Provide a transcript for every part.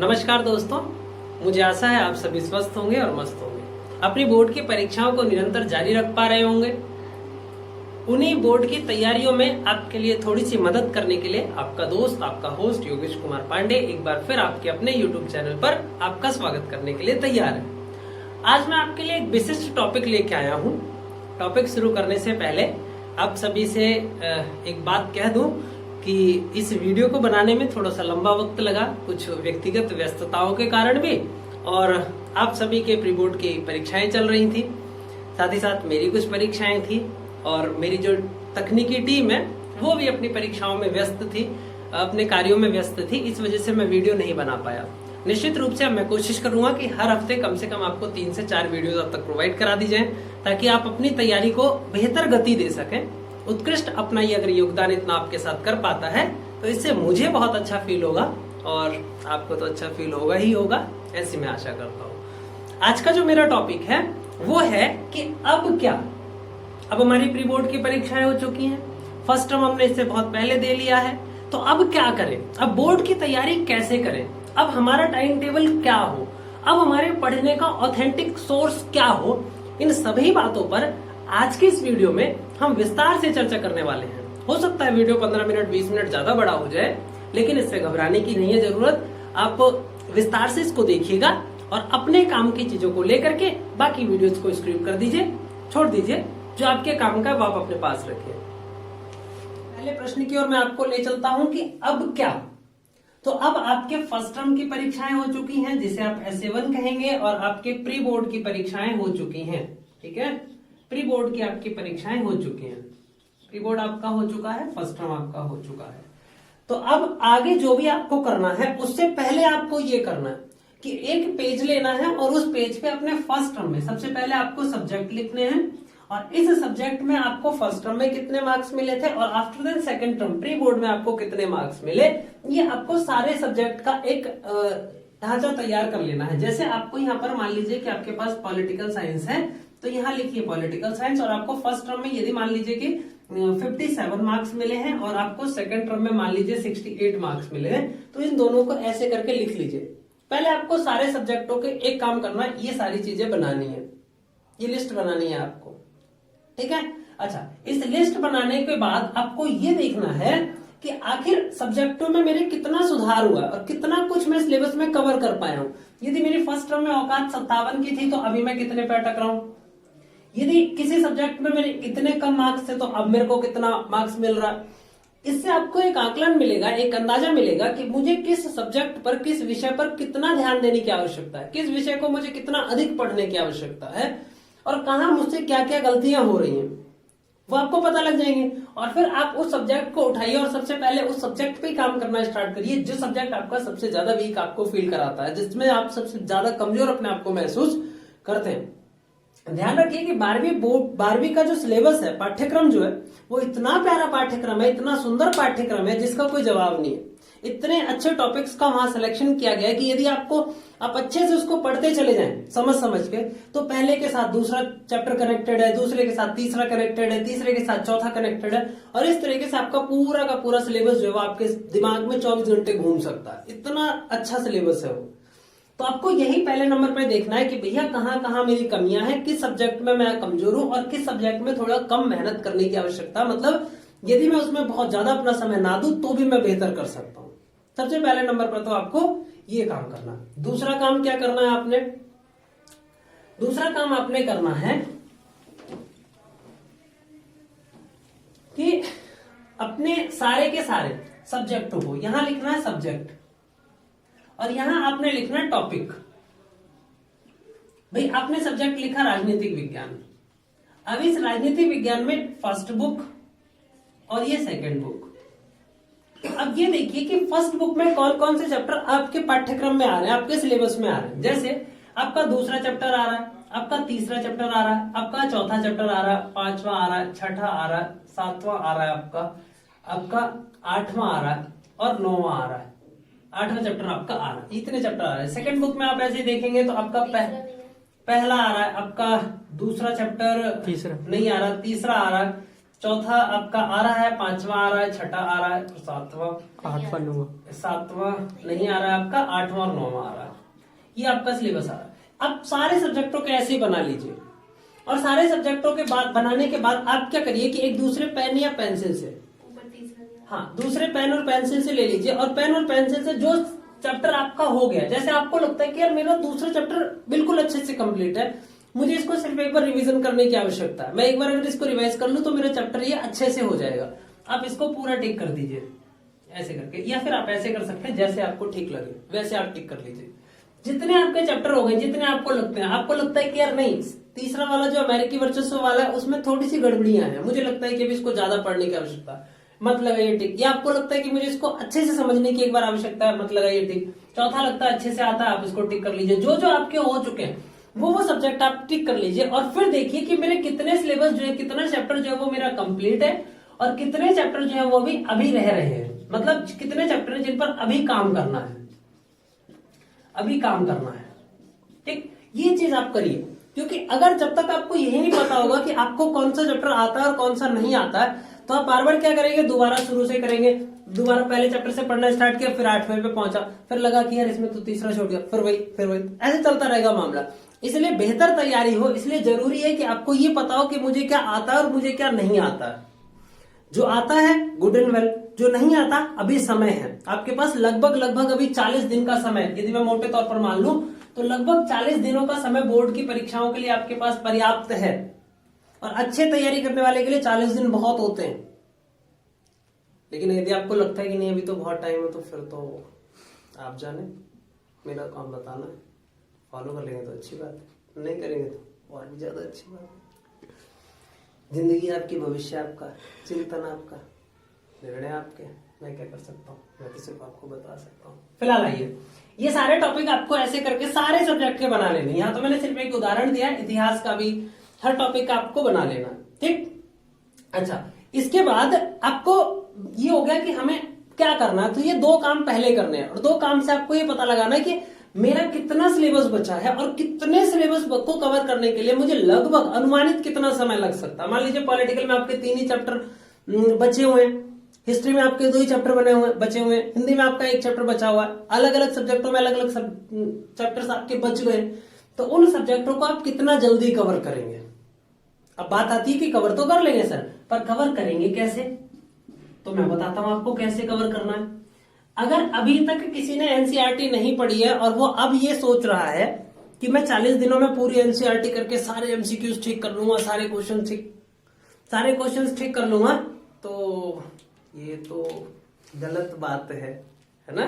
नमस्कार दोस्तों, मुझे आशा है आप सभी स्वस्थ होंगे और मस्त होंगे। अपनी बोर्ड की परीक्षाओं को निरंतर जारी रख पा रहे होंगे। उन्हीं बोर्ड की तैयारियों में आपके लिए थोड़ी सी मदद करने के लिए आपका दोस्त, आपका होस्ट योगेश कुमार पांडे एक बार फिर आपके अपने YouTube चैनल पर आपका स्वागत करने के लिए तैयार है। आज मैं आपके लिए एक विशिष्ट टॉपिक लेके आया हूँ। टॉपिक शुरू करने से पहले आप सभी से एक बात कह दूं कि इस वीडियो को बनाने में थोड़ा सा लंबा वक्त लगा, कुछ व्यक्तिगत व्यस्तताओं के कारण भी, और आप सभी के प्री बोर्ड की परीक्षाएं चल रही थी, साथ ही साथ मेरी कुछ परीक्षाएं थी, और मेरी जो तकनीकी टीम है वो भी अपनी परीक्षाओं में व्यस्त थी, अपने कार्यों में व्यस्त थी। इस वजह से मैं वीडियो नहीं बना पाया। निश्चित रूप से मैं कोशिश करूंगा कि हर हफ्ते कम से कम आपको 3 से 4 वीडियोस अब तक प्रोवाइड करा दी जाए, ताकि आप अपनी तैयारी को बेहतर गति दे सकें। उत्कृष्ट अपना ये अगर योगदान इतना आपके साथ कर पाता है तो इससे मुझे बहुत अच्छा फील होगा और आपको तो अच्छा फील होगा ही होगा, ऐसी मैं आशा करता हूँ। आज का जो मेरा टॉपिक है वो है कि अब क्या। अब हमारी प्री बोर्ड की परीक्षाएं हो चुकी हैं, फर्स्ट टर्म हमने इससे बहुत पहले दे लिया है, तो अब क्या करें, अब बोर्ड की तैयारी कैसे करें, अब हमारा टाइम टेबल क्या हो, अब हमारे पढ़ने का ऑथेंटिक सोर्स क्या हो। इन सभी बातों पर आज की इस वीडियो में हम विस्तार से चर्चा करने वाले हैं। हो सकता है वीडियो 15 मिनट 20 मिनट ज्यादा बड़ा हो जाए, लेकिन इससे घबराने की नहीं है जरूरत। आप विस्तार से इसको देखिएगा और अपने काम की चीजों को लेकर के बाकी वीडियोस को स्किप कर दीजिए, छोड़ दीजिए। जो आपके काम का वो आप अपने पास रखिए। पहले प्रश्न की ओर मैं आपको ले चलता हूं कि अब क्या। तो अब आपके फर्स्ट टर्म की परीक्षाएं हो चुकी हैं, जिसे आप SA1 कहेंगे, और आपके प्री बोर्ड की परीक्षाएं हो चुकी हैं। ठीक है, प्री बोर्ड की आपकी परीक्षाएं हो चुकी हैं। प्री बोर्ड आपका हो चुका है, फर्स्ट टर्म आपका हो चुका है। तो अब आगे जो भी आपको करना है उससे पहले आपको ये करना है कि एक पेज लेना है और उस पेज पे अपने फर्स्ट टर्म में सबसे पहले आपको सब्जेक्ट लिखने हैं, और इस सब्जेक्ट में आपको फर्स्ट टर्म में कितने मार्क्स मिले थे और after then second term pre board में आपको कितने मार्क्स मिले, ये आपको सारे सब्जेक्ट का एक ढांचा तैयार कर लेना है। जैसे आपको यहाँ पर मान लीजिए कि आपके पास पॉलिटिकल साइंस है, तो यहाँ लिखिए पॉलिटिकल साइंस, और आपको फर्स्ट टर्म में यदि मान लीजिए कि 57 मार्क्स मिले हैं और आपको सेकंड टर्म में मान लीजिए 68 मार्क्स मिले हैं, तो इन दोनों को ऐसे करके लिख लीजिए। पहले आपको सारे सब्जेक्टों के एक काम करना है, ये सारी चीजें बनानी है, ये लिस्ट बनानी है आपको। ठीक है, अच्छा, इस लिस्ट बनाने के बाद आपको ये देखना है कि आखिर सब्जेक्टों में मेरे कितना सुधार हुआ और कितना कुछ मैं सिलेबस में कवर कर पाया हूं। यदि मेरी फर्स्ट टर्म में औकात 57 की थी तो अभी मैं कितने पे अटक रहा हूं। यदि किसी सब्जेक्ट में मेरे इतने कम मार्क्स थे तो अब मेरे को कितना मार्क्स मिल रहा है। इससे आपको एक आकलन मिलेगा, एक अंदाजा मिलेगा कि मुझे किस सब्जेक्ट पर, किस विषय पर कितना ध्यान देने की आवश्यकता है, किस विषय को मुझे कितना अधिक पढ़ने की आवश्यकता है, और कहाँ मुझसे क्या क्या गलतियां हो रही हैं, वो आपको पता लग जाएंगे। और फिर आप उस सब्जेक्ट को उठाइए और सबसे पहले उस सब्जेक्ट पे काम करना स्टार्ट करिए जो सब्जेक्ट आपका सबसे ज्यादा वीक आपको फील कराता है, जिसमें आप सबसे ज्यादा कमजोर अपने आप को महसूस करते हैं। ध्यान रखिए कि 12वीं का जो सिलेबस है, पाठ्यक्रम जो है, वो इतना प्यारा पाठ्यक्रम है, इतना सुंदर पाठ्यक्रम है जिसका कोई जवाब नहीं है। इतने अच्छे टॉपिक्स का वहां सिलेक्शन किया गया है कि यदि आप अच्छे से उसको पढ़ते चले जाएं समझ के, तो पहले के साथ दूसरा चैप्टर कनेक्टेड है, दूसरे के साथ तीसरा कनेक्टेड है, तीसरे के साथ चौथा कनेक्टेड है, और इस तरीके से आपका पूरा का पूरा सिलेबस जो है वो आपके दिमाग में 24 घंटे घूम सकता है। इतना अच्छा सिलेबस है वो। तो आपको यही पहले नंबर पर देखना है कि भैया कहाँ कहाँ मेरी कमियां हैं, किस सब्जेक्ट में मैं कमजोर हूं और किस सब्जेक्ट में थोड़ा कम मेहनत करने की आवश्यकता, मतलब यदि मैं उसमें बहुत ज्यादा अपना समय ना दूं तो भी मैं बेहतर कर सकता हूं। सबसे पहले नंबर पर तो आपको ये काम करना है। दूसरा काम क्या करना है आपने, दूसरा काम आपने करना है कि अपने सारे के सारे सब्जेक्टों को यहां लिखना है सब्जेक्ट, और यहां आपने लिखना है टॉपिक। भाई आपने सब्जेक्ट लिखा राजनीतिक विज्ञान, अब इस राजनीतिक विज्ञान में फर्स्ट बुक और ये सेकंड बुक। अब ये देखिए कि फर्स्ट बुक में कौन कौन से चैप्टर आपके पाठ्यक्रम में आ रहे हैं, आपके सिलेबस में आ रहे हैं। जैसे आपका दूसरा चैप्टर आ रहा है, आपका तीसरा चैप्टर आ रहा है, आपका चौथा चैप्टर आ रहा है, पांचवा आ रहा है, छठा आ रहा है, सातवां आ रहा है, आपका आठवां आ रहा है और नौवां आ रहा है। 8वां चैप्टर आपका आ रहा है, इतने चैप्टर आ रहे हैं। सेकंड बुक में आप ऐसे देखेंगे तो आपका पहला आ रहा है, आपका दूसरा चैप्टर तीसरा नहीं आ रहा, तीसरा आ रहा है, चौथा आपका आ रहा है, पांचवा आ रहा है, छठा आ रहा है, सातवां, आठवां, नौवां, सातवां नहीं आ रहा है आपका, आठवां और नौवां आ रहा है। ये आपका सिलेबस आ रहा है। अब सारे सब्जेक्टों के ऐसे ही बना लीजिए, और सारे सब्जेक्टों के बाद बनाने के बाद आप क्या करिए कि एक दूसरे पेन या पेंसिल से, हाँ दूसरे पेन और पेंसिल से ले लीजिए, और पेन और पेंसिल से जो चैप्टर आपका हो गया, जैसे आपको लगता है कि यार मेरा दूसरा चैप्टर बिल्कुल अच्छे से कंप्लीट है, मुझे इसको सिर्फ एक बार रिवीजन करने की आवश्यकता है, मैं एक बार अगर इसको रिवाइज कर लूं तो मेरा चैप्टर ये अच्छे से हो जाएगा, आप इसको पूरा टिक कर दीजिए ऐसे करके, या फिर आप ऐसे कर सकते हैं जैसे आपको ठीक लगे वैसे आप टिक कर लीजिए। जितने आपके चैप्टर हो गए, जितने आपको लगता है कि यार नहीं तीसरा वाला जो अमेरिकी वर्चस्व वाला है उसमें थोड़ी सी गड़बड़ियां हैं, मुझे लगता है कि अभी इसको ज्यादा पढ़ने की आवश्यकता है, मत लगाइए टिक। या आपको लगता है कि मुझे इसको अच्छे से समझने की एक बार आवश्यकता है, मत लगाइए टिक। चौथा लगता है अच्छे से आता है, आप इसको टिक कर लीजिए। जो जो आपके हो चुके हैं वो सब्जेक्ट आप टिक कर लीजिए, और फिर देखिए कि मेरे कितने सिलेबस जो है, कितना चैप्टर जो है वो मेरा कंप्लीट है, और कितने चैप्टर जो है वो अभी रह रहे हैं, मतलब कितने चैप्टर हैं जिन पर अभी काम करना है, अभी काम करना है। ठीक, ये चीज आप करिए, क्योंकि अगर जब तक आपको यही नहीं पता होगा कि आपको कौन सा चैप्टर आता है और कौन सा नहीं आता है, तो आप बार बार क्या करेंगे, दोबारा शुरू से करेंगे, दोबारा पहले चैप्टर से पढ़ना स्टार्ट किया, फिर 8वें पे पहुंचा, फिर लगा कि यार इसमें तो तीसरा छोड़ गया, फिर वही ऐसे चलता रहेगा मामला। इसलिए बेहतर तैयारी हो, इसलिए जरूरी है कि आपको ये पता हो कि मुझे क्या आता है और मुझे क्या नहीं आता है। जो आता है गुड एंड वेल, जो नहीं आता अभी समय है आपके पास, लगभग अभी 40 दिन का समय, यदि मैं मोटे तौर पर मान लूं तो लगभग 40 दिनों का समय बोर्ड की परीक्षाओं के लिए आपके पास पर्याप्त है, और अच्छे तैयारी करने वाले के लिए 40 दिन बहुत होते हैं। लेकिन यदि आपको लगता है कि नहीं अभी तो बहुत टाइम है, तो फिर तो आप जाने, मेरा काम बताना है, फॉलो कर लेंगे तो अच्छी बात है, नहीं करेंगे तो और भी ज्यादा अच्छी बात है। जिंदगी आपकी, भविष्य आपका, चिंतन आपका, निर्णय आपके, मैं क्या कर सकता हूँ, मैं तो सिर्फ आपको बता सकता हूँ। फिलहाल आइए, ये सारे टॉपिक आपको ऐसे करके सारे सब्जेक्ट के बना लेने। यहाँ तो मैंने सिर्फ एक उदाहरण दिया है, इतिहास का भी हर टॉपिक का आपको बना लेना, ठीक। अच्छा, इसके बाद आपको ये हो गया कि हमें क्या करना है, तो ये 2 काम पहले करने हैं, और 2 काम से आपको ये पता लगाना है कि मेरा कितना सिलेबस बचा है, और कितने सिलेबस को कवर करने के लिए मुझे लगभग अनुमानित कितना समय लग सकता है। मान लीजिए पॉलिटिकल में आपके 3 ही चैप्टर बचे हुए हैं, हिस्ट्री में आपके 2 ही चैप्टर बचे हुए हैं, हिंदी में आपका 1 चैप्टर बचा हुआ है, अलग अलग सब्जेक्टों में अलग अलग चैप्टर्स आपके बच गए, तो उन सब्जेक्टों को आप कितना जल्दी कवर करेंगे। अब बात आती है कि कवर तो कर लेंगे सर, पर कवर करेंगे कैसे, तो मैं बताता हूं आपको कैसे कवर करना है। अगर अभी तक किसी ने एनसीईआरटी नहीं पढ़ी है और वो अब ये सोच रहा है कि मैं 40 दिनों में पूरी एनसीईआरटी करके सारे एमसीक्यूज ठीक कर लूंगा, सारे क्वेश्चंस ठीक कर लूंगा, तो ये तो गलत बात है ना।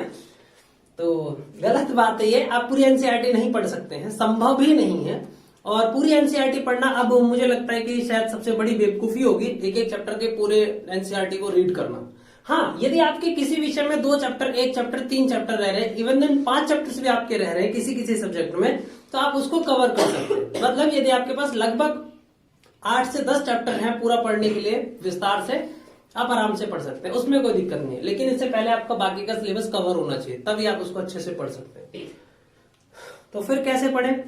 तो गलत बात है ये, आप पूरी एनसीईआरटी नहीं पढ़ सकते हैं, संभव भी नहीं है। और पूरी एनसीईआरटी पढ़ना अब मुझे लगता है कि शायद सबसे बड़ी बेवकूफी होगी, एक चैप्टर के पूरे एनसीईआरटी को रीड करना। हाँ, यदि आपके किसी विषय में 2 चैप्टर, 1 चैप्टर, 3 चैप्टर रह रहे हैं, इवन देन 5 चैप्टर्स भी आपके रह रहे हैं किसी सब्जेक्ट में, तो आप उसको कवर कर सकते हैं। मतलब यदि आपके पास लगभग 8 से 10 चैप्टर हैं पूरा पढ़ने के लिए विस्तार से, आप आराम से पढ़ सकते हैं, उसमें कोई दिक्कत नहीं है। लेकिन इससे पहले आपका बाकी का सिलेबस कवर होना चाहिए, तभी आप उसको अच्छे से पढ़ सकते हैं। तो फिर कैसे पढ़ें?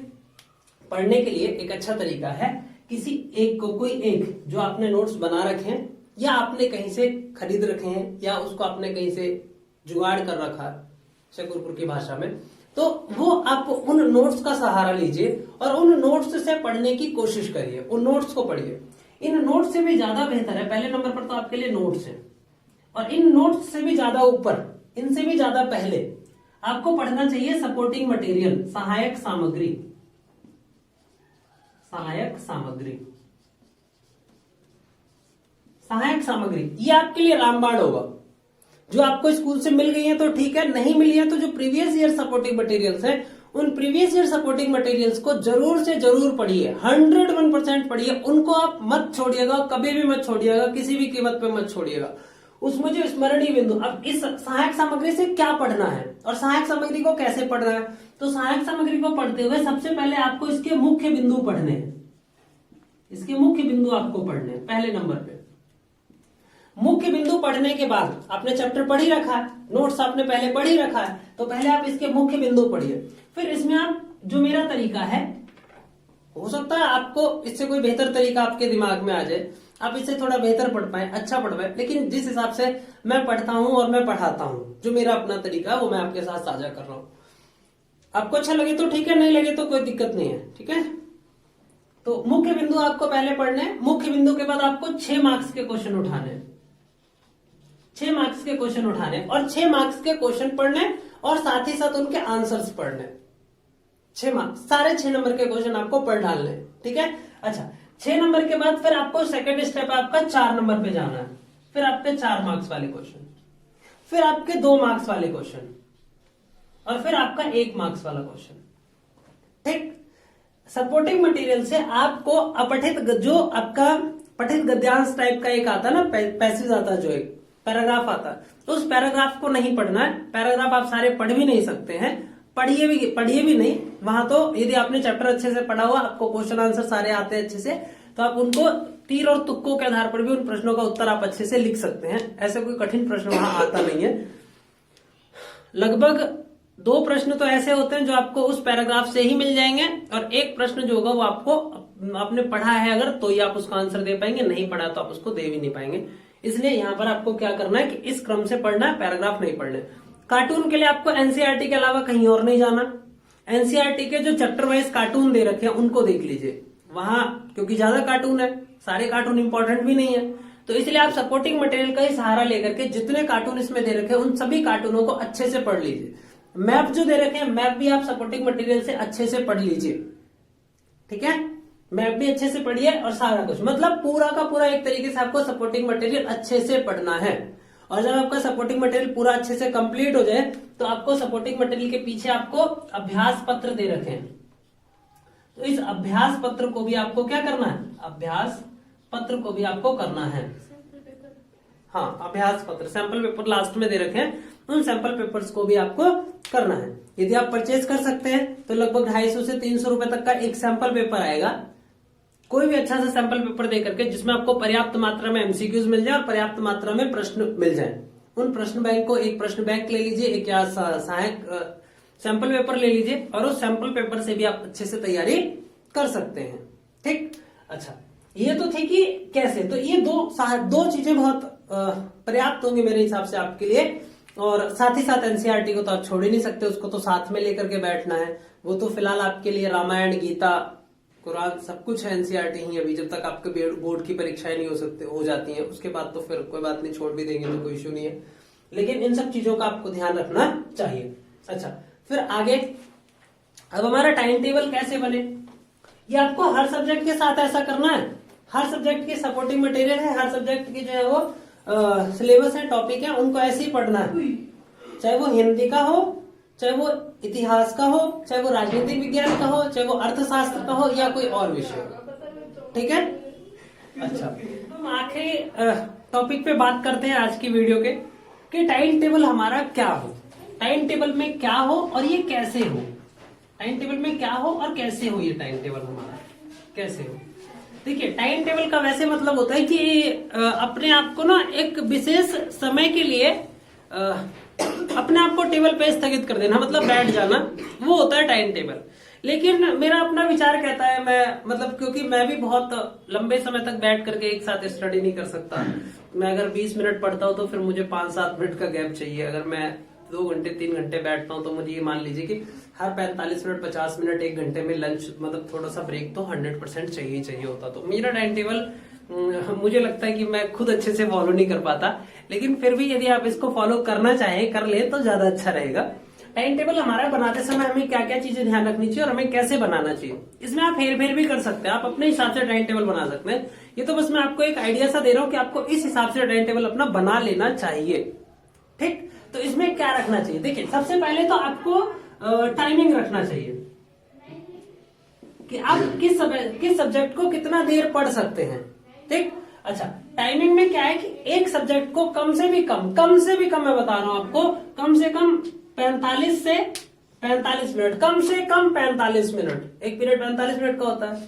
पढ़ने के लिए एक अच्छा तरीका है, किसी एक को, कोई एक जो आपने नोट्स बना रखे हैं, या आपने कहीं से खरीद रखे हैं, या उसको आपने कहीं से जुगाड़ कर रखा है शकरपुर की भाषा में, तो वो आप उन नोट्स का सहारा लीजिए और उन नोट्स से पढ़ने की कोशिश करिए, उन नोट्स को पढ़िए। इन नोट्स से भी ज्यादा बेहतर है, पहले नंबर पर तो आपके लिए नोट्स है, और इन नोट्स से भी ज्यादा ऊपर, इनसे भी ज्यादा पहले आपको पढ़ना चाहिए सपोर्टिंग मटेरियल, सहायक सामग्री। सहायक सामग्री ये आपके लिए रामबाण होगा। जो आपको स्कूल से मिल गई है तो ठीक है, नहीं मिली है तो जो प्रीवियस ईयर सपोर्टिंग मटेरियल्स हैं, उन प्रीवियस ईयर सपोर्टिंग मटेरियल्स को जरूर से जरूर पढ़िए, 101% पढ़िए, उनको आप मत छोड़िएगा, कभी भी मत छोड़िएगा, किसी भी कीमत पे मत छोड़िएगा। उसमें जो स्मरणीय बिंदु, अब इस सहायक सामग्री से क्या पढ़ना है और सहायक सामग्री को कैसे पढ़ना है, तो सहायक सामग्री को पढ़ते हुए सबसे पहले आपको इसके मुख्य बिंदु पढ़ने हैं, इसके मुख्य बिंदु आपको पढ़ने हैं पहले नंबर पे। मुख्य बिंदु पढ़ने के बाद आपने चैप्टर पढ़ ही रखा है, नोट्स आपने पहले पढ़ ही रखा है, तो पहले आप इसके मुख्य बिंदु पढ़िए। फिर इसमें आप, जो मेरा तरीका है, हो सकता है आपको इससे कोई बेहतर तरीका आपके दिमाग में आ जाए, आप इससे थोड़ा बेहतर पढ़ पाए, अच्छा पढ़ पाए। लेकिन जिस हिसाब से मैं पढ़ता हूं और मैं पढ़ाता हूं, जो मेरा अपना तरीका है वो मैं आपके साथ साझा कर रहा हूं। आपको अच्छा लगे तो ठीक है, नहीं लगे तो कोई दिक्कत नहीं है, ठीक है। तो मुख्य बिंदु आपको पहले पढ़ने हैं। मुख्य बिंदु के बाद आपको 6 मार्क्स के क्वेश्चन उठाने हैं, 6 मार्क्स के क्वेश्चन उठाने और 6 मार्क्स के क्वेश्चन पढ़ने और साथ ही साथ उनके आंसर्स पढ़ने। 6 मार्क्स, सारे 6 नंबर के क्वेश्चन आपको पढ़ डालने, ठीक है। अच्छा, 6 नंबर के बाद फिर आपको सेकंड स्टेप आपका 4 नंबर पे जाना है। फिर आपके 4 मार्क्स वाले क्वेश्चन, फिर आपके 2 मार्क्स वाले क्वेश्चन और फिर आपका 1 मार्क्स वाला क्वेश्चन, ठीक। सपोर्टिंग मटेरियल से आपको अपठित, जो आपका पठित गद्यांश टाइप का एक आता है ना, पैसेज आता है, जो एक पैराग्राफ आता है, तो उस पैराग्राफ को नहीं पढ़ना है। पैराग्राफ आप सारे पढ़ भी नहीं सकते हैं, पढ़िए भी नहीं। वहां तो यदि आपने चैप्टर अच्छे से पढ़ा हुआ, आपको क्वेश्चन आंसर सारे आते हैं अच्छे से, तो आप उनको तीर और तुक्कों के आधार पर भी उन प्रश्नों का उत्तर आप अच्छे से लिख सकते हैं। ऐसे कोई कठिन प्रश्न वहां आता नहीं है। लगभग 2 प्रश्न तो ऐसे होते हैं जो आपको उस पैराग्राफ से ही मिल जाएंगे, और 1 प्रश्न जो होगा वो आपको, आपने पढ़ा है अगर तो ही आप उसका आंसर दे पाएंगे, नहीं पढ़ा तो आप उसको दे भी नहीं पाएंगे। इसलिए यहाँ पर आपको क्या करना है कि इस क्रम से पढ़ना है, पैराग्राफ नहीं पढ़ने। कार्टून के लिए आपको एनसीईआरटी के अलावा कहीं और नहीं जाना। एनसीईआरटी के जो चैप्टर वाइज कार्टून दे रखे हैं उनको देख लीजिए वहां, क्योंकि ज्यादा कार्टून है, सारे कार्टून इंपॉर्टेंट भी नहीं है, तो इसलिए आप सपोर्टिंग मटेरियल का ही सहारा लेकर के जितने कार्टून इसमें दे रखे हैं उन सभी कार्टूनों को अच्छे से पढ़ लीजिए। मैप जो दे रखे हैं, मैप भी आप सपोर्टिंग मटेरियल से अच्छे से पढ़ लीजिए, ठीक है। मैप भी अच्छे से पढ़िए और सारा कुछ, मतलब पूरा का पूरा एक तरीके से आपको सपोर्टिंग मटेरियल अच्छे से पढ़ना है। और जब आपका सपोर्टिंग मटेरियल पूरा अच्छे से कंप्लीट हो जाए तो आपको सपोर्टिंग मटेरियल के पीछे आपको अभ्यास पत्र दे रखे हैं, तो इस अभ्यास पत्र को भी आपको क्या करना है, अभ्यास पत्र को भी आपको करना है। हाँ, अभ्यास पत्र, सैंपल पेपर लास्ट में दे रखे हैं, उन सैंपल पेपर्स को भी आपको करना है। यदि आप परचेज कर सकते हैं तो लगभग 250 से 300 रुपए तक का एक सैंपल पेपर आएगा। कोई भी अच्छा सा सैंपल पेपर दे करके जिसमें आपको पर्याप्त मात्रा में एमसीक्यूज मिल जाए और पर्याप्त मात्रा में प्रश्न मिल जाए, उन प्रश्न बैंक को, एक प्रश्न बैंक ले लीजिए, एक या सहायक सैंपल पेपर ले लीजिए और उस सैंपल पेपर से भी आप अच्छे से तैयारी कर सकते हैं, ठीक। अच्छा, ये तो थी कि कैसे, तो ये दो चीजें बहुत पर्याप्त होंगी मेरे हिसाब से आपके लिए। और साथ ही साथ एनसीईआरटी को तो आप छोड़ ही नहीं सकते, उसको तो साथ में लेकर के बैठना है। वो तो फिलहाल आपके लिए रामायण, गीता, कुरान सब कुछ है एनसीईआरटी ही अभी, जब तक आपके बोर्ड की परीक्षाएं नहीं हो जाती हैं, उसके बाद तो फिर कोई बात नहीं, छोड़ भी देंगे तो कोई इश्यू नहीं है। लेकिन इन सब चीजों का आपको ध्यान रखना चाहिए। अच्छा, फिर आगे अब हमारा टाइम टेबल कैसे बने, ये आपको हर सब्जेक्ट के साथ ऐसा करना है। हर सब्जेक्ट की सपोर्टिंग मटेरियल है, हर सब्जेक्ट की जो है वो सिलेबस है, टॉपिक है, उनको ऐसे ही पढ़ना है। चाहे वो हिंदी का हो, चाहे वो इतिहास का हो, चाहे वो राजनीतिक विज्ञान का हो, चाहे वो अर्थशास्त्र का हो या कोई और विषय हो, ठीक है। अच्छा, हम आखिरी टॉपिक पे बात करते हैं आज की वीडियो के, कि टाइम टेबल हमारा क्या हो, टाइम टेबल में क्या हो और ये कैसे हो। टाइम टेबल में क्या हो और कैसे हो, ये टाइम टेबल हमारा कैसे हो। देखिए, टाइम टेबल का वैसे मतलब होता है कि अपने आप को ना एक विशेष समय के लिए अपने आप को टेबल पे स्थगित कर देना, मतलब बैठ जाना, वो होता है टाइम टेबल। लेकिन मेरा अपना विचार कहता है, मैं मतलब क्योंकि मैं भी बहुत लंबे समय तक बैठ करके एक साथ स्टडी नहीं कर सकता। मैं अगर 20 मिनट पढ़ता हूँ तो फिर मुझे 5-7 मिनट का गैप चाहिए। अगर मैं 2 घंटे 3 घंटे बैठता हूँ तो मुझे ये मान लीजिए कि हर 45 मिनट 50 मिनट 1 घंटे में लंच, मतलब थोड़ा सा ब्रेक तो 100% चाहिए होता। तो मेरा टाइम टेबल मुझे लगता है कि मैं खुद अच्छे से फॉलो नहीं कर पाता, लेकिन फिर भी यदि आप इसको फॉलो करना चाहें, कर ले तो ज्यादा अच्छा रहेगा। टाइम टेबल हमारा बनाते समय हमें क्या क्या चीजें ध्यान रखनी चाहिए और हमें कैसे बनाना चाहिए, इसमें आप हेर फेर भी कर सकते हैं, आप अपने हिसाब से टाइम टेबल बना सकते हैं। ये तो बस मैं आपको एक आइडिया सा दे रहा हूँ कि आपको इस हिसाब से टाइम टेबल अपना बना लेना चाहिए, ठीक। तो इसमें क्या रखना चाहिए, देखिए सबसे पहले तो आपको टाइमिंग रखना चाहिए कि आप किस सब्जेक्ट को कितना देर पढ़ सकते हैं, ठीक। अच्छा, टाइमिंग में क्या है कि एक सब्जेक्ट को कम से भी कम मैं बता रहा हूं आपको, कम से कम 45 से 45 मिनट, कम से कम 45 मिनट, एक पीरियड 45 मिनट का होता है।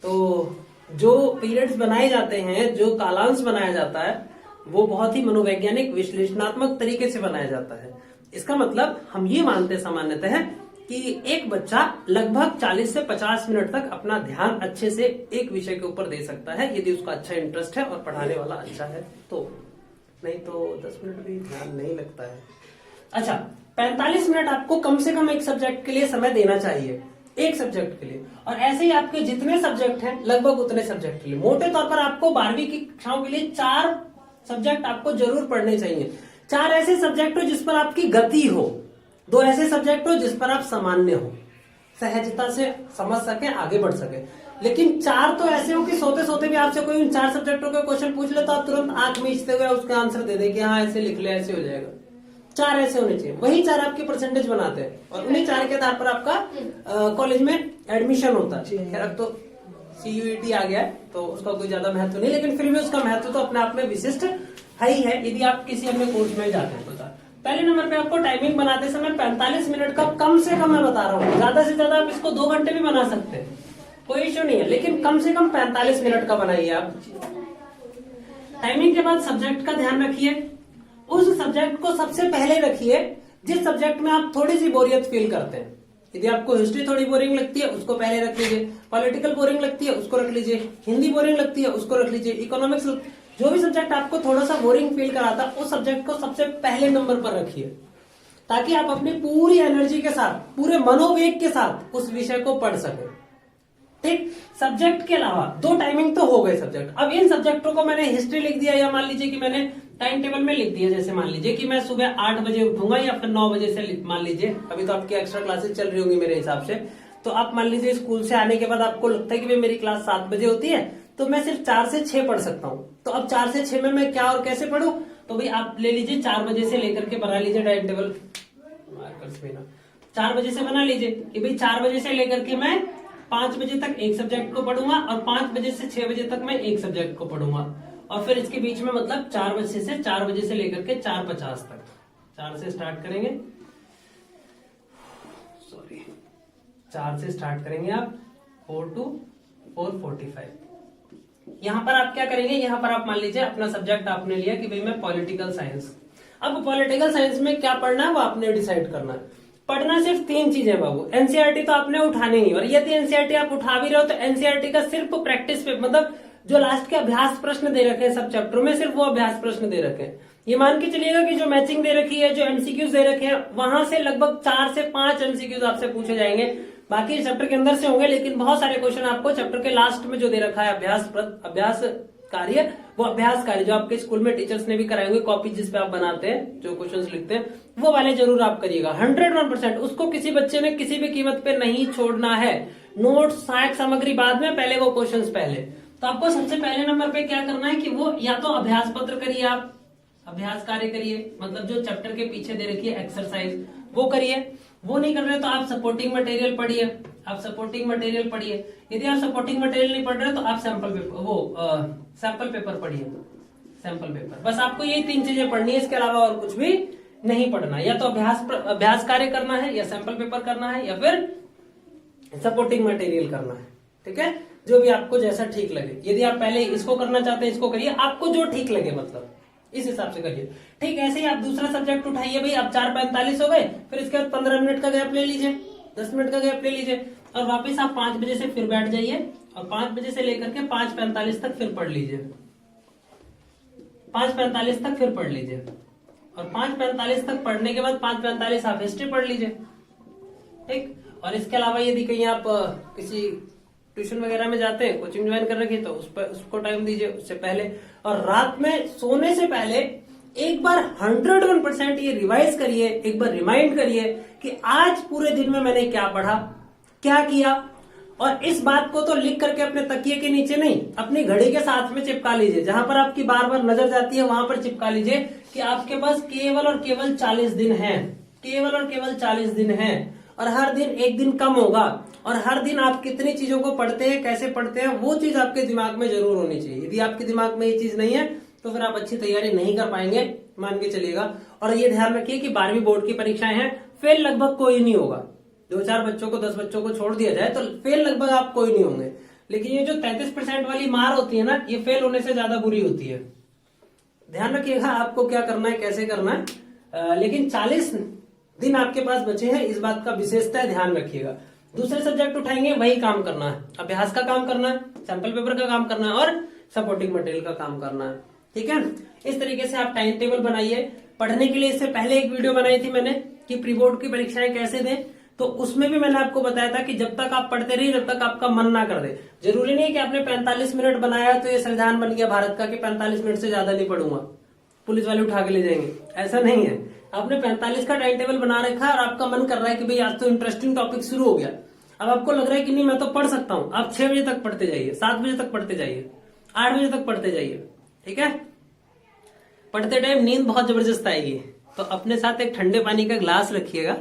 तो जो पीरियड्स बनाए जाते हैं, जो कालांश बनाया जाता है, वो बहुत ही मनोवैज्ञानिक विश्लेषणात्मक तरीके से बनाया जाता है। इसका मतलब हम ये मानते हैं सामान्यतः कि एक बच्चा लगभग 40 से 50 मिनट तक अपना ध्यान अच्छे से एक विषय के ऊपर दे सकता है यदि उसका अच्छा इंटरेस्ट है और पढ़ाने वाला अच्छा है तो, नहीं तो 10 मिनट भी ध्यान नहीं लगता है। अच्छा, 45 मिनट आपको कम से कम एक सब्जेक्ट के लिए समय देना चाहिए, एक सब्जेक्ट के लिए। और ऐसे ही आपके जितने सब्जेक्ट हैं लगभग उतने सब्जेक्ट के लिए मोटे तौर पर आपको 12वीं की कक्षाओं के लिए 4 सब्जेक्ट आपको जरूर पढ़ने चाहिए। 4 ऐसे सब्जेक्ट हो जिस पर आपकी गति हो, 2 ऐसे सब्जेक्ट हो जिस पर आप सामान्य हो, सहजता से समझ सके, आगे बढ़ सके। लेकिन 4 तो ऐसे हो कि सोते सोते भी आपसे कोई उन 4 सब्जेक्टों के क्वेश्चन पूछ ले तो आप तुरंत आंख मीचते हुए उसका आंसर दे दे कि हाँ ऐसे लिख ले, ऐसे हो जाएगा। 4 ऐसे होने चाहिए, वही 4 आपकी परसेंटेज बनाते हैं और उन्हीं 4 के आधार पर आपका कॉलेज में एडमिशन होता है। खैर अब तो CUET आ गया है तो उसका कोई ज्यादा महत्व नहीं, लेकिन फिर भी उसका महत्व तो अपने आप में विशिष्ट है ही है यदि आप किसी अन्य कोर्स में जाते हैं तो। पहले नंबर पे आपको टाइमिंग बनाते समय 45 मिनट का कम से कम मैं बता रहा हूँ, ज्यादा से ज्यादा आप इसको 2 घंटे भी बना सकते हैं, कोई इश्यू नहीं है, लेकिन कम से कम 45 मिनट का बनाइए आप। टाइमिंग के बाद सब्जेक्ट का ध्यान रखिए, उस सब्जेक्ट को सबसे पहले रखिए जिस सब्जेक्ट में आप थोड़ी सी बोरियत फील करते हैं। यदि आपको हिस्ट्री थोड़ी बोरिंग लगती है उसको पहले रख लीजिए, पॉलिटिकल बोरिंग लगती है उसको रख लीजिए, हिंदी बोरिंग लगती है उसको रख लीजिए, इकोनॉमिक्स, जो भी सब्जेक्ट आपको थोड़ा सा बोरिंग फील कराता उस सब्जेक्ट को सबसे पहले नंबर पर रखिए ताकि आप अपनी पूरी एनर्जी के साथ, पूरे मनोवेग के साथ उस विषय को पढ़ सके। ठीक, सब्जेक्ट के अलावा 2 टाइमिंग तो हो गए सब्जेक्ट। अब इन सब्जेक्टों को मैंने हिस्ट्री लिख दिया या मान लीजिए कि मैंने टाइम टेबल में लिख दिया, जैसे मान लीजिए कि मैं सुबह 8 बजे उठूंगा या फिर 9 बजे से, मान लीजिए अभी तो आपकी एक्स्ट्रा क्लासेस चल रही होंगी मेरे हिसाब से, तो आप मान लीजिए स्कूल से आने के बाद आपको लगता है कि भाई मेरी क्लास 7 बजे होती है तो मैं सिर्फ 4 से 6 पढ़ सकता हूँ। तो अब 4 से 6 में मैं क्या और कैसे पढ़ूं, तो भाई आप ले लीजिए 4 बजे से लेकर के बना लीजिए टाइम टेबल, 4 बजे से बना लीजिए कि भाई 4 बजे से लेकर के मैं 5 बजे तक एक सब्जेक्ट को पढ़ूंगा और 5 बजे से 6 बजे तक मैं एक सब्जेक्ट को पढ़ूंगा और फिर इसके बीच में मतलब 4 बजे से लेकर के 4:50 तक, 4 से स्टार्ट करेंगे, 4 से स्टार्ट करेंगे आप 4 to 4:45। यहां पर आप क्या करेंगे, यहां पर आप मान लीजिए अपना सब्जेक्ट आपने लिया कि भाई मैं पॉलिटिकल साइंस, अब पॉलिटिकल साइंस में क्या पढ़ना है वो आपने डिसाइड करना है। पढ़ना सिर्फ 3 चीजें बाबू, एनसीईआरटी तो आपने उठानी नहीं, और यदि एनसीईआरटी आप उठा भी रहे हो तो एनसीईआरटी का सिर्फ प्रैक्टिस पे, मतलब जो लास्ट के अभ्यास प्रश्न दे रखे हैं सब चैप्टरों में सिर्फ वो अभ्यास प्रश्न दे रखे हैं। ये मान के चलिएगा कि जो मैचिंग दे रखी है, जो एमसीक्यूज दे रखे हैं, वहां से लगभग 4 से 5 एमसीक्यूज आपसे पूछे जाएंगे, बाकी चैप्टर के अंदर से होंगे, लेकिन बहुत सारे क्वेश्चन आपको चैप्टर के लास्ट में जो दे रखा है अभ्यास कार्य, वो अभ्यास कार्य जो आपके स्कूल में टीचर्स ने भी कराए होंगे, कॉपी जिसपे आप बनाते हैं, जो क्वेश्चंस लिखते हैं, वो वाले जरूर आप करिएगा 101%। उसको किसी बच्चे ने किसी भी कीमत पे नहीं छोड़ना है। नोट्स, सहायक सामग्री बाद में, पहले वो क्वेश्चंस पहले। तो आपको सबसे पहले नंबर पे क्या करना है कि वो या तो अभ्यास पत्र करिए, आप अभ्यास कार्य करिए, मतलब जो चैप्टर के पीछे दे रखी है एक्सरसाइज वो करिए। वो नहीं कर रहे तो आप सपोर्टिंग मटेरियल पढ़िए, आप सपोर्टिंग मटेरियल पढ़िए। यदि आप सपोर्टिंग मटेरियल नहीं पढ़ रहे तो आप सैंपल पेपर पढ़िए, सैंपल पेपर। बस आपको यही 3 चीजें पढ़नी है, इसके अलावा और कुछ भी नहीं पढ़ना। या तो अभ्यास कार्य करना है, या सैंपल पेपर करना है, या फिर सपोर्टिंग मटेरियल करना है। ठीक है, जो भी आपको जैसा ठीक लगे। यदि आप पहले इसको करना चाहते हैं इसको करिए, आपको जो ठीक लगे, मतलब इस हिसाब से करिए। ठीक, ऐसे ही आप दूसरा सब्जेक्ट उठाइए भाई। अब 4:45 हो गए, फिर इसके बाद 15 मिनट का गैप ले लीजिए, 10 मिनट का गैप ले लीजिए, और वापस आप 5 बजे से फिर बैठ जाइए, और 5 बजे से लेकर के 5:45 तक फिर पढ़ लीजिए, 5:45 तक फिर पढ़ लीजिए, और 5:45 तक पढ़ने के बाद 5:45 आप हिस्ट्री पढ़ लीजिए। ठीक, और इसके अलावा यदि कहीं आप किसी ट्यूशन वगैरह में जाते हैं, कोचिंग ज्वाइन कर रखी, तो उसको टाइम दीजिए उससे पहले। और रात में सोने से पहले एक बार 101% ये रिवाइज करिए, एक बार रिमाइंड करिए कि आज पूरे दिन में मैंने क्या पढ़ा, क्या किया। और इस बात को तो लिख करके अपने तकिए के नीचे नहीं, अपनी घड़ी के साथ में चिपका लीजिए, जहां पर आपकी बार बार नजर जाती है वहां पर चिपका लीजिए कि आपके पास केवल और केवल 40 दिन है, केवल और केवल 40 दिन है, और हर दिन एक दिन कम होगा, और हर दिन आप कितनी चीजों को पढ़ते हैं, कैसे पढ़ते हैं, वो चीज आपके दिमाग में जरूर होनी चाहिए। यदि आपके दिमाग में ये चीज नहीं है तो फिर आप अच्छी तैयारी नहीं कर पाएंगे, मान के चलिएगा। और ये ध्यान रखिए कि 12वीं बोर्ड की परीक्षाएं हैं, फेल लगभग कोई नहीं होगा। 2-4 बच्चों को, 10 बच्चों को छोड़ दिया जाए तो फेल लगभग आप कोई नहीं होंगे। लेकिन ये जो 33% वाली मार होती है ना, ये फेल होने से ज्यादा बुरी होती है। ध्यान रखिएगा आपको क्या करना है, कैसे करना है। लेकिन दिन आपके पास बचे हैं, इस बात का विशेषता ध्यान रखिएगा। दूसरे सब्जेक्ट उठाएंगे, वही काम करना है, अभ्यास का काम करना है, सैंपल पेपर का काम करना है और सपोर्टिंग मटेरियल का काम करना है। ठीक है, इस तरीके से आप टाइम टेबल बनाइए। पढ़ने के लिए इससे पहले एक वीडियो बनाई थी मैंने कि प्री बोर्ड की परीक्षाएं कैसे दें, तो उसमें भी मैंने आपको बताया था कि जब तक आप पढ़ते रहिए जब तक आपका मन ना कर दे। जरूरी नहीं कि आपने 45 मिनट बनाया तो ये संविधान बन गया भारत का कि 45 मिनट से ज्यादा नहीं पढ़ूंगा, पुलिस वाले उठा के ले जाएंगे, ऐसा नहीं है। आपने 45 का टाइम टेबल बना रखा है और आपका मन कर रहा है कि भाई आज तो इंटरेस्टिंग टॉपिक शुरू हो गया, अब आपको लग रहा है कि नहीं मैं तो पढ़ सकता हूं, आप 6 बजे तक पढ़ते जाइए, 7 बजे तक पढ़ते जाइए, 8 बजे तक पढ़ते जाइए। ठीक है, पढ़ते टाइम नींद बहुत जबरदस्त आएगी, तो अपने साथ एक ठंडे पानी का ग्लास रखिएगा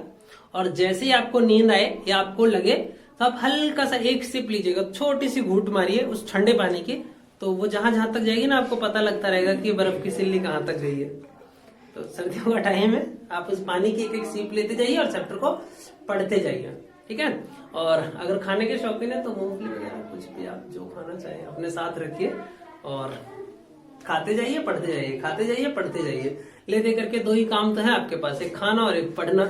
और जैसे ही आपको नींद आए या आपको लगे तो आप हल्का सा एक सिप लीजिएगा, छोटी सी घूंट मारिए उस ठंडे पानी की, तो वो जहां जहां तक जाएगी ना आपको पता लगता रहेगा कि बर्फ की सिल्ली कहां तक गई है। तो सर्दियों का टाइम है, आप उस पानी की एक एक सीप लेते जाइए और चैप्टर को पढ़ते जाइए। ठीक है, और अगर खाने के शौकीन है तो मूंगफली वगैरह कुछ भी आप जो खाना चाहें अपने साथ रखिए और खाते जाइए पढ़ते जाइए, खाते जाइए पढ़ते जाइए। ले दे करके 2 ही काम तो है आपके पास, एक खाना और एक पढ़ना।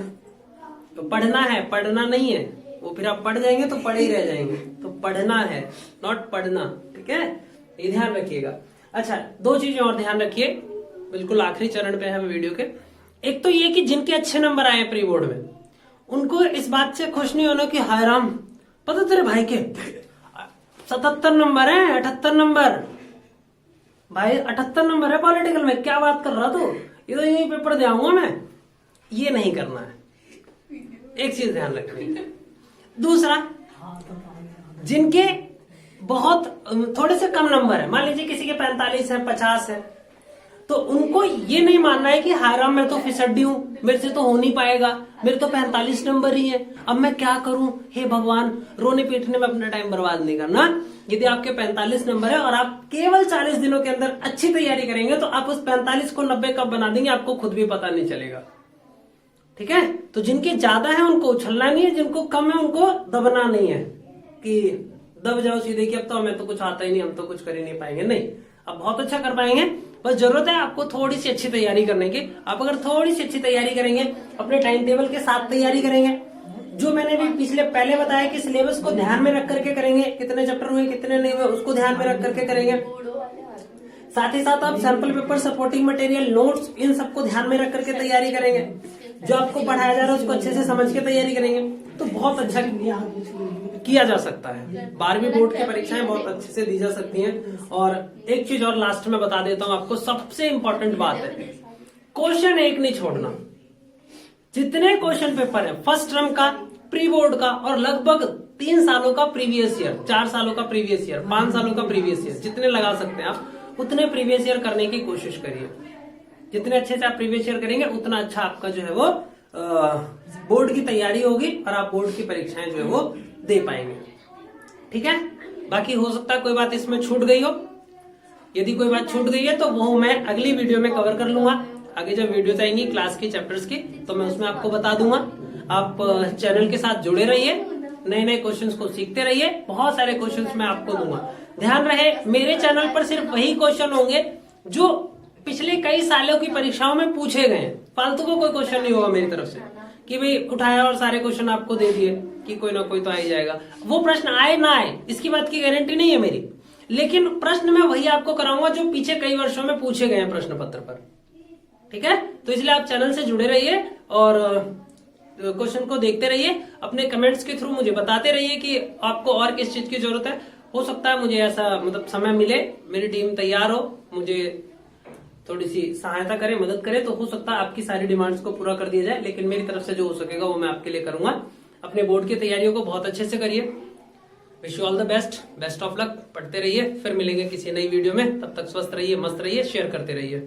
तो पढ़ना है, पढ़ना नहीं है, वो फिर आप पढ़ जाएंगे तो पढ़े ही रह जाएंगे। तो पढ़ना है, नॉट पढ़ना। ठीक है, ये ध्यान रखिएगा। अच्छा, 2 चीजें और ध्यान रखिए, बिल्कुल आखिरी चरण पे है वीडियो के। एक तो ये कि जिनके अच्छे नंबर आए प्री बोर्ड में, उनको इस बात से खुश नहीं होना कि हाय राम, पता तेरे भाई के 77 नंबर है, 78 नंबर, भाई 78 नंबर है पॉलिटिकल में, क्या बात कर रहा तू, ये तो यही पेपर दे आऊंगा मैं। ये नहीं करना है, एक चीज ध्यान रखनी है। दूसरा, जिनके बहुत थोड़े से कम नंबर है, मान लीजिए किसी के 45 है, 50 है, तो उनको ये नहीं मानना है कि हाय राम मैं तो फिसड्डी हूं, मेरे से तो हो नहीं पाएगा, मेरे तो 45 नंबर ही है, अब मैं क्या करूं, हे भगवान। रोने पीटने में अपना टाइम बर्बाद नहीं करना। यदि आपके 45 नंबर है और आप केवल 40 दिनों के अंदर अच्छी तैयारी करेंगे तो आप उस 45 को 90 कब बना देंगे आपको खुद भी पता नहीं चलेगा। ठीक है, तो जिनके ज्यादा है उनको उछलना नहीं है, जिनको कम है उनको दबना नहीं है कि दब जाओ सीधे कि अब तो हमें तो कुछ आता ही नहीं, हम तो कुछ कर ही नहीं पाएंगे। नहीं, अब बहुत अच्छा कर पाएंगे, बस जरूरत है आपको थोड़ी सी अच्छी तैयारी करने की। आप अगर थोड़ी सी अच्छी तैयारी करेंगे, अपने टाइम टेबल के साथ तैयारी करेंगे, जो मैंने भी पहले बताया कि सिलेबस को ध्यान में रख करके करेंगे, कितने चैप्टर हुए कितने नहीं हुए उसको ध्यान में रख करके करेंगे। साथ ही साथ आप sample paper, supporting material, notes, इन सबको ध्यान में रख करके तैयारी करेंगे। जो आपको पढ़ाया जा रहा है उसको अच्छे से समझ के तैयारी करेंगे तो बहुत अच्छा किया जा सकता है। 12वीं बोर्ड की परीक्षाएं बहुत अच्छे से दी जा सकती हैं। और एक चीज और लास्ट में बता देता हूं आपको, सबसे इंपॉर्टेंट बात है, क्वेश्चन एक नहीं छोड़ना। जितने क्वेश्चन पेपर है फर्स्ट टर्म का, प्री बोर्ड का और लगभग 3 सालों का प्रीवियस ईयर, 4 सालों का प्रीवियस ईयर, 5 सालों का प्रीवियस ईयर, जितने लगा सकते हैं आप उतने प्रीवियस ईयर करने की कोशिश करिए। जितने अच्छे से आप प्रीवियस ईयर करेंगे उतना अच्छा आपका जो है वो बोर्ड की तैयारी होगी और आप बोर्ड की परीक्षाएं जो है वो दे पाएंगे। ठीक है, बाकी हो सकता है कोई बात इसमें छूट गई हो। यदि कोई बात छूट गई है तो वो मैं अगली वीडियो में कवर कर लूंगा। आगे जब वीडियोस आएंगी क्लास की, चैप्टर्स की, तो मैं उसमें आपको बता दूंगा। आप चैनल के साथ जुड़े रहिए, नए नए क्वेश्चंस को सीखते रहिए, बहुत सारे क्वेश्चंस मैं आपको दूंगा। ध्यान रहे, मेरे चैनल पर सिर्फ वही क्वेश्चन होंगे जो पिछले कई सालों की परीक्षाओं में पूछे गए हैं। फालतू को कोई क्वेश्चन नहीं होगा मेरी तरफ से कि भाई उठाया और सारे क्वेश्चन आपको दे दिए कि कोई ना कोई तो आ ही जाएगा। वो प्रश्न आए ना आए इसकी बात की गारंटी नहीं है मेरी, लेकिन प्रश्न मैं वही आपको कराऊंगा जो पीछे कई वर्षों में पूछे गए हैं प्रश्न पत्र पर। ठीक है, तो इसलिए आप चैनल से जुड़े रहिए और क्वेश्चन को देखते रहिए। अपने कमेंट्स के थ्रू मुझे बताते रहिए कि आपको और किस चीज की जरूरत है। हो सकता है मुझे ऐसा समय मिले, मेरी टीम तैयार हो, मुझे थोड़ी सी सहायता करे, मदद करे, तो हो सकता है आपकी सारी डिमांड्स को पूरा कर दिया जाए। लेकिन मेरी तरफ से जो हो सकेगा वो मैं आपके लिए करूंगा। अपने बोर्ड की तैयारियों को बहुत अच्छे से करिए। Wish you all the best, best of luck. पढ़ते रहिए, फिर मिलेंगे किसी नई वीडियो में। तब तक स्वस्थ रहिए, मस्त रहिए, शेयर करते रहिए।